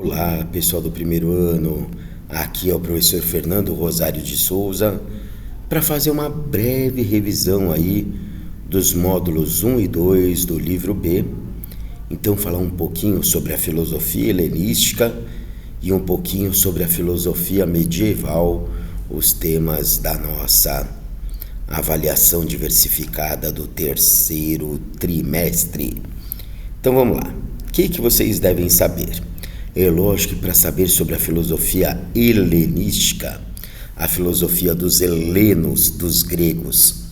Olá, pessoal do primeiro ano. Aqui é o professor Fernando Rosário de Souza para fazer uma breve revisão aí dos módulos 1 e 2 do livro B. Então, falar um pouquinho sobre a filosofia helenística e um pouquinho sobre a filosofia medieval, os temas da nossa avaliação diversificada do terceiro trimestre. Então, vamos lá. O que vocês devem saber? É lógico que para saber sobre a filosofia helenística, a filosofia dos helenos, dos gregos,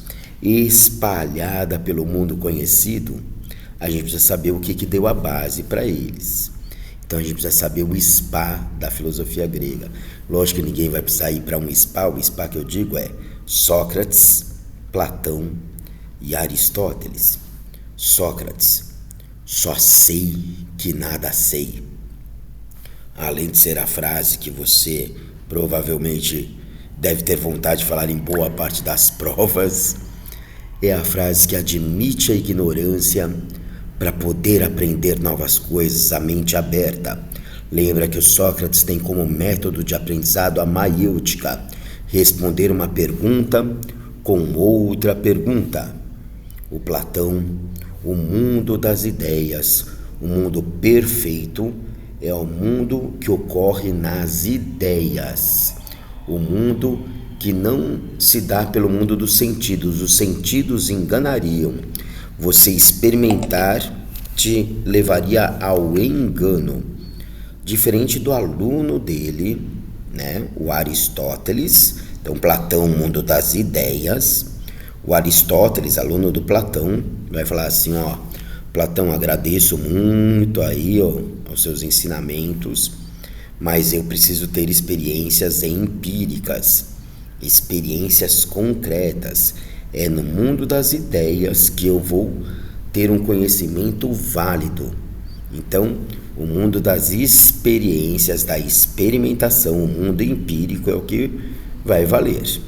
espalhada pelo mundo conhecido, a gente precisa saber o que deu a base para eles. Então a gente precisa saber o spa da filosofia grega. Lógico que ninguém vai precisar ir para um spa. O spa que eu digo é Sócrates, Platão e Aristóteles. Sócrates: só sei que nada sei. Além de ser a frase que você provavelmente deve ter vontade de falar em boa parte das provas, é a frase que admite a ignorância para poder aprender novas coisas, a mente aberta. Lembra que o Sócrates tem como método de aprendizado a maiêutica, responder uma pergunta com outra pergunta. O Platão, o mundo das ideias, o mundo perfeito, é o mundo que ocorre nas ideias. O mundo que não se dá pelo mundo dos sentidos. Os sentidos enganariam. Você experimentar te levaria ao engano. Diferente do aluno dele, né? O Aristóteles. Então, Platão, mundo das ideias. O Aristóteles, aluno do Platão, vai falar assim, Platão, agradeço muito aí, aos seus ensinamentos, mas eu preciso ter experiências empíricas, experiências concretas. É no mundo das ideias que eu vou ter um conhecimento válido. Então, o mundo das experiências, da experimentação, o mundo empírico é o que vai valer.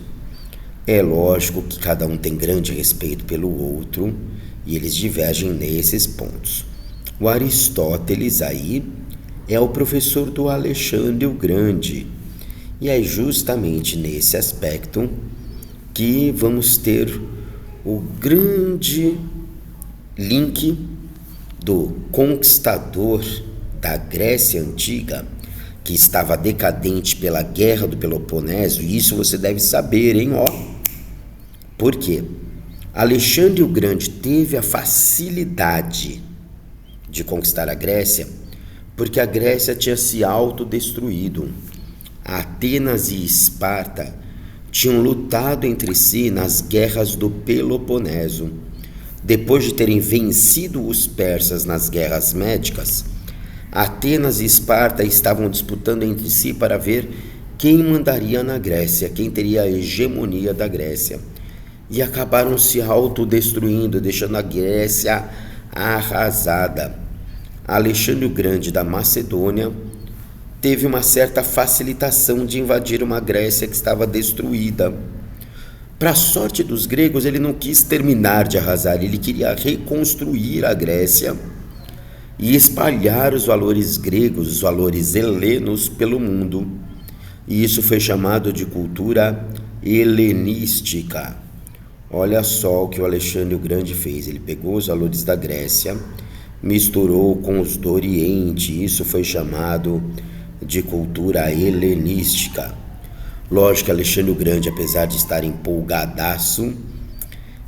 É lógico que cada um tem grande respeito pelo outro e eles divergem nesses pontos. O Aristóteles aí é o professor do Alexandre o Grande. E é justamente nesse aspecto que vamos ter o grande link do conquistador da Grécia Antiga, que estava decadente pela Guerra do Peloponeso. E isso você deve saber, hein? Por quê? Alexandre o Grande teve a facilidade de conquistar a Grécia porque a Grécia tinha se autodestruído. Atenas e Esparta tinham lutado entre si nas guerras do Peloponeso. Depois de terem vencido os persas nas guerras médicas, Atenas e Esparta estavam disputando entre si para ver quem mandaria na Grécia, quem teria a hegemonia da Grécia. E acabaram se autodestruindo, deixando a Grécia arrasada. Alexandre o Grande da Macedônia teve uma certa facilitação de invadir uma Grécia que estava destruída. Para a sorte dos gregos, ele não quis terminar de arrasar, ele queria reconstruir a Grécia e espalhar os valores gregos, os valores helenos pelo mundo. E isso foi chamado de cultura helenística. Olha só o que o Alexandre o Grande fez. Ele pegou os valores da Grécia, misturou com os do Oriente. Isso foi chamado de cultura helenística. Lógico que Alexandre o Grande, apesar de estar empolgadaço,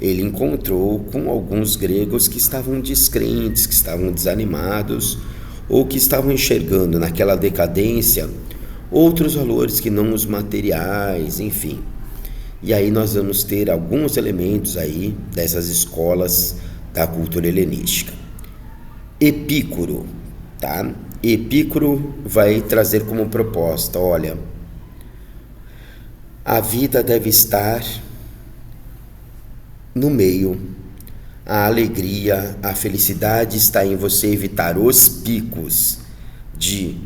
ele encontrou com alguns gregos que estavam descrentes, que estavam desanimados, ou que estavam enxergando naquela decadência outros valores que não os materiais, enfim. E aí nós vamos ter alguns elementos aí dessas escolas da cultura helenística. Epícoro, tá? Epícoro vai trazer como proposta, olha, a vida deve estar no meio, a alegria, a felicidade está em você evitar os picos de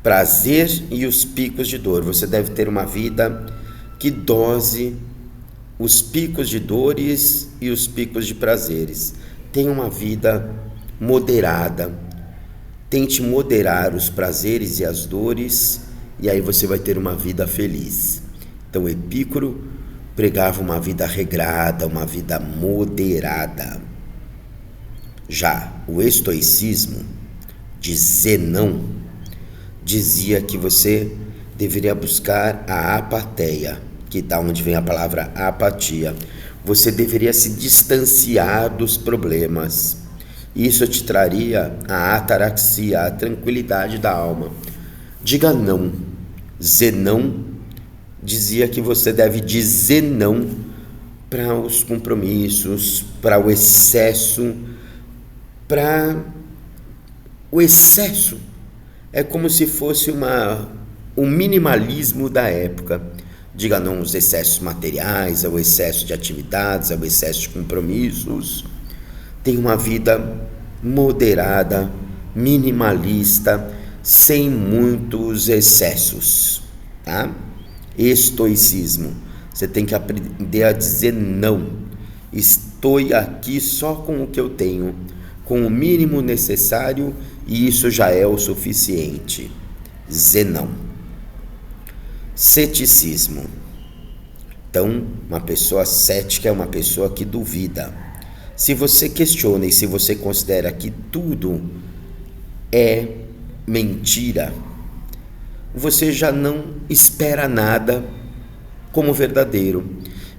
prazer e os picos de dor. Você deve ter uma vida que dose os picos de dores e os picos de prazeres. Tenha uma vida moderada, Tente moderar os prazeres e as dores, e aí você vai ter uma vida feliz. Então Epicuro pregava uma vida regrada, uma vida moderada. Já o estoicismo de Zenão dizia que você deveria buscar a apatia, que da onde vem a palavra apatia. Você deveria se distanciar dos problemas. Isso te traria a ataraxia, a tranquilidade da alma. Diga não. Zenão dizia que você deve dizer não para os compromissos, para o excesso, o excesso. É como se fosse um minimalismo da época. Diga não aos excessos materiais, ao excesso de atividades, ao excesso de compromissos. Tenha uma vida moderada, minimalista, sem muitos excessos, tá? Estoicismo. Você tem que aprender a dizer não. Estou aqui só com o que eu tenho, com o mínimo necessário, e isso já é o suficiente. Zenão. Ceticismo. Então, uma pessoa cética é uma pessoa que duvida. Se você questiona e se você considera que tudo é mentira, você já não espera nada como verdadeiro.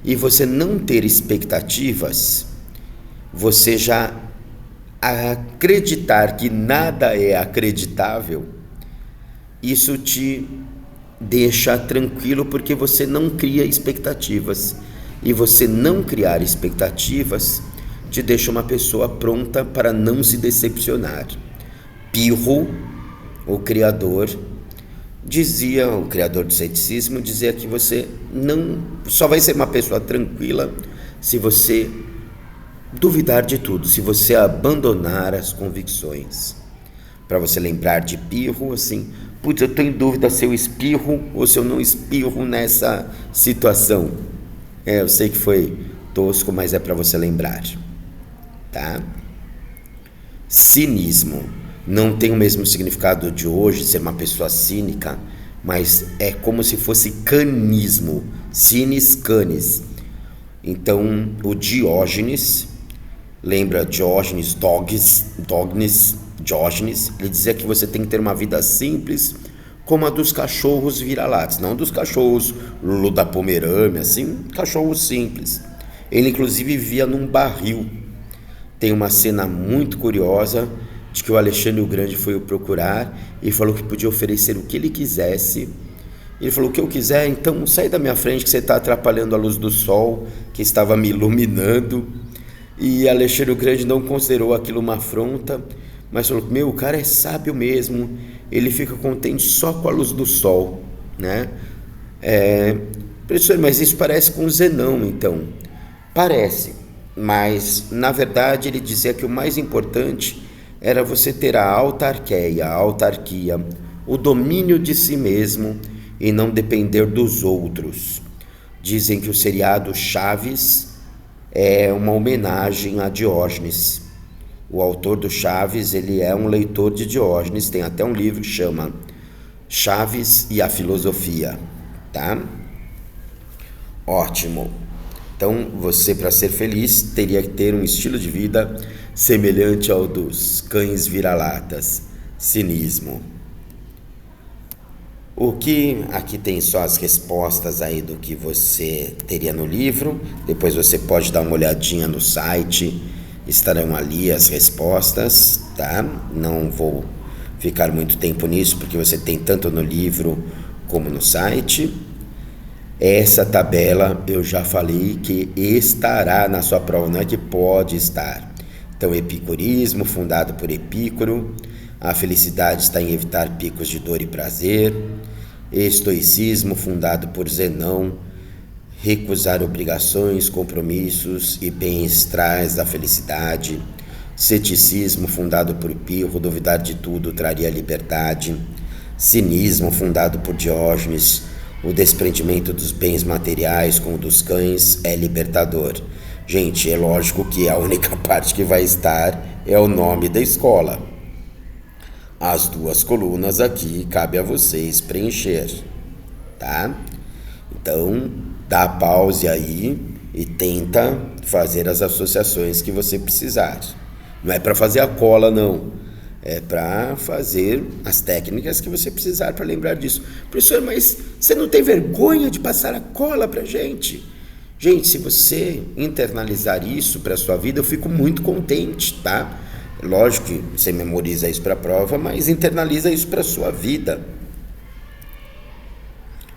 E você não ter expectativas, você já acreditar que nada é acreditável, isso te deixa tranquilo, porque você não cria expectativas. E você não criar expectativas te deixa uma pessoa pronta para não se decepcionar. Pirro, o criador do ceticismo, dizia que você não só vai ser uma pessoa tranquila se você duvidar de tudo, se você abandonar as convicções. Para você lembrar de Pirro, assim, putz, eu estou em dúvida se eu espirro ou se eu não espirro nessa situação. Eu sei que foi tosco, mas é para você lembrar, tá? Cinismo não tem o mesmo significado de hoje, ser uma pessoa cínica, mas é como se fosse canismo, cinis canis. Então, o Diógenes, lembra Diógenes, Diógenes, ele dizia que você tem que ter uma vida simples, como a dos cachorros vira-latas, não dos cachorros Lulu da Pomerânia, assim, cachorros simples. Ele inclusive vivia num barril. Tem uma cena muito curiosa de que o Alexandre o Grande foi o procurar e falou que podia oferecer o que ele quisesse. Ele falou: o que eu quiser, então sai da minha frente que você está atrapalhando a luz do sol que estava me iluminando. E Alexandre o Grande não considerou aquilo uma afronta, mas falou: meu, o cara é sábio mesmo, ele fica contente só com a luz do sol, né? Professor, mas isso parece com Zenão, então. Parece, mas na verdade ele dizia que o mais importante era você ter a autarquia, o domínio de si mesmo e não depender dos outros. Dizem que o seriado Chaves é uma homenagem a Diógenes. O autor do Chaves, ele é um leitor de Diógenes, tem até um livro que chama Chaves e a Filosofia, tá? Ótimo. Então, você, para ser feliz, teria que ter um estilo de vida semelhante ao dos cães vira-latas, cinismo. O que aqui tem só as respostas aí do que você teria no livro. Depois você pode dar uma olhadinha no site, estarão ali as respostas, tá? Não vou ficar muito tempo nisso, porque você tem tanto no livro como no site. Essa tabela eu já falei que estará na sua prova, não é que pode estar. Então, epicurismo, fundado por Epicuro, a felicidade está em evitar picos de dor e prazer. Estoicismo, fundado por Zenão, recusar obrigações, compromissos e bens traz da felicidade. Ceticismo, fundado por Pirro, duvidar de tudo traria liberdade. Cinismo, fundado por Diógenes, o desprendimento dos bens materiais com o dos cães é libertador. Gente, é lógico que a única parte que vai estar é o nome da escola. As duas colunas aqui cabe a vocês preencher, tá? Então, dá pause aí e tenta fazer as associações que você precisar. Não é para fazer a cola, não. É para fazer as técnicas que você precisar para lembrar disso. Professor, mas você não tem vergonha de passar a cola para a gente? Gente, se você internalizar isso para a sua vida, eu fico muito contente, tá? Lógico que você memoriza isso para a prova, mas internaliza isso para a sua vida.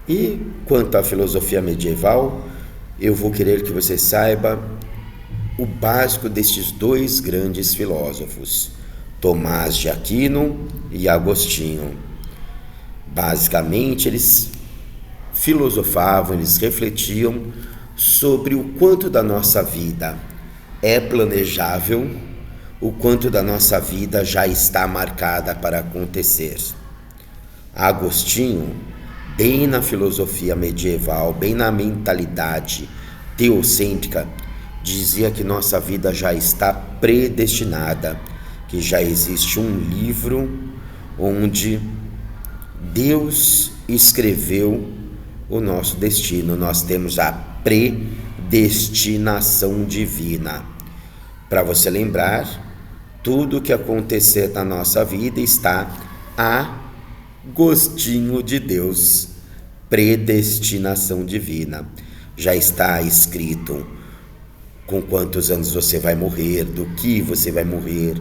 E quanto à filosofia medieval, eu vou querer que você saiba o básico destes dois grandes filósofos, Tomás de Aquino e Agostinho. Basicamente, eles filosofavam, eles refletiam sobre o quanto da nossa vida é planejável, o quanto da nossa vida já está marcada para acontecer. Agostinho, bem na filosofia medieval, bem na mentalidade teocêntrica, dizia que nossa vida já está predestinada, que já existe um livro onde Deus escreveu o nosso destino. Nós temos a predestinação divina. Para você lembrar, tudo o que acontecer na nossa vida está a gostinho de Deus. Predestinação divina. Já está escrito com quantos anos você vai morrer, do que você vai morrer,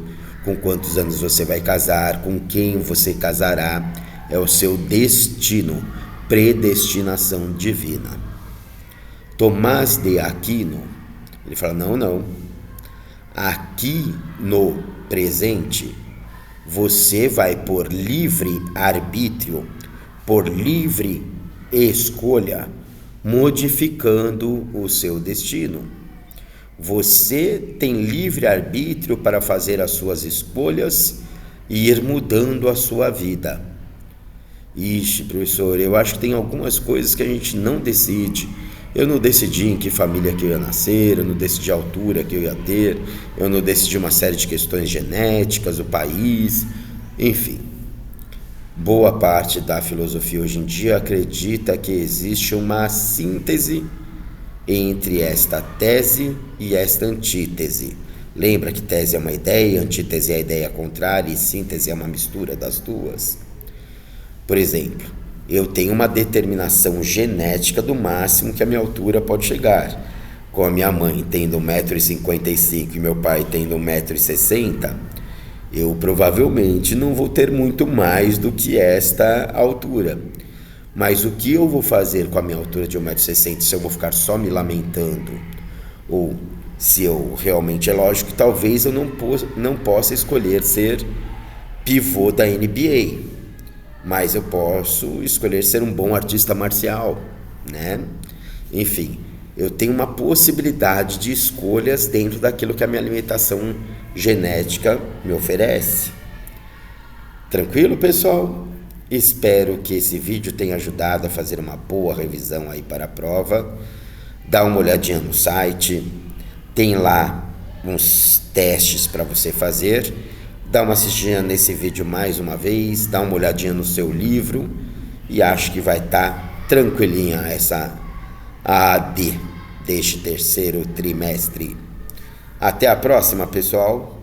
com quantos anos você vai casar, com quem você casará. É o seu destino, predestinação divina. Tomás de Aquino, ele fala, não, aqui no presente, você vai por livre arbítrio, por livre escolha, modificando o seu destino. Você tem livre arbítrio para fazer as suas escolhas e ir mudando a sua vida. Ixi, professor, eu acho que tem algumas coisas que a gente não decide. Eu não decidi em que família que eu ia nascer, eu não decidi a altura que eu ia ter, eu não decidi uma série de questões genéticas, o país, enfim. Boa parte da filosofia hoje em dia acredita que existe uma síntese entre esta tese e esta antítese. Lembra que tese é uma ideia, antítese é a ideia contrária e síntese é uma mistura das duas? Por exemplo, eu tenho uma determinação genética do máximo que a minha altura pode chegar. Com a minha mãe tendo 1,55 m e meu pai tendo 1,60 m, eu provavelmente não vou ter muito mais do que esta altura. Mas o que eu vou fazer com a minha altura de 1,60 m, se eu vou ficar só me lamentando? Ou se eu realmente, é lógico que talvez eu não possa escolher ser pivô da NBA, mas eu posso escolher ser um bom artista marcial, né? Enfim, eu tenho uma possibilidade de escolhas dentro daquilo que a minha alimentação genética me oferece. Tranquilo, pessoal? Espero que esse vídeo tenha ajudado a fazer uma boa revisão aí para a prova. Dá uma olhadinha no site, tem lá uns testes para você fazer. Dá uma assistidinha nesse vídeo mais uma vez, dá uma olhadinha no seu livro e acho que vai estar tranquilinha essa AD deste terceiro trimestre. Até a próxima, pessoal!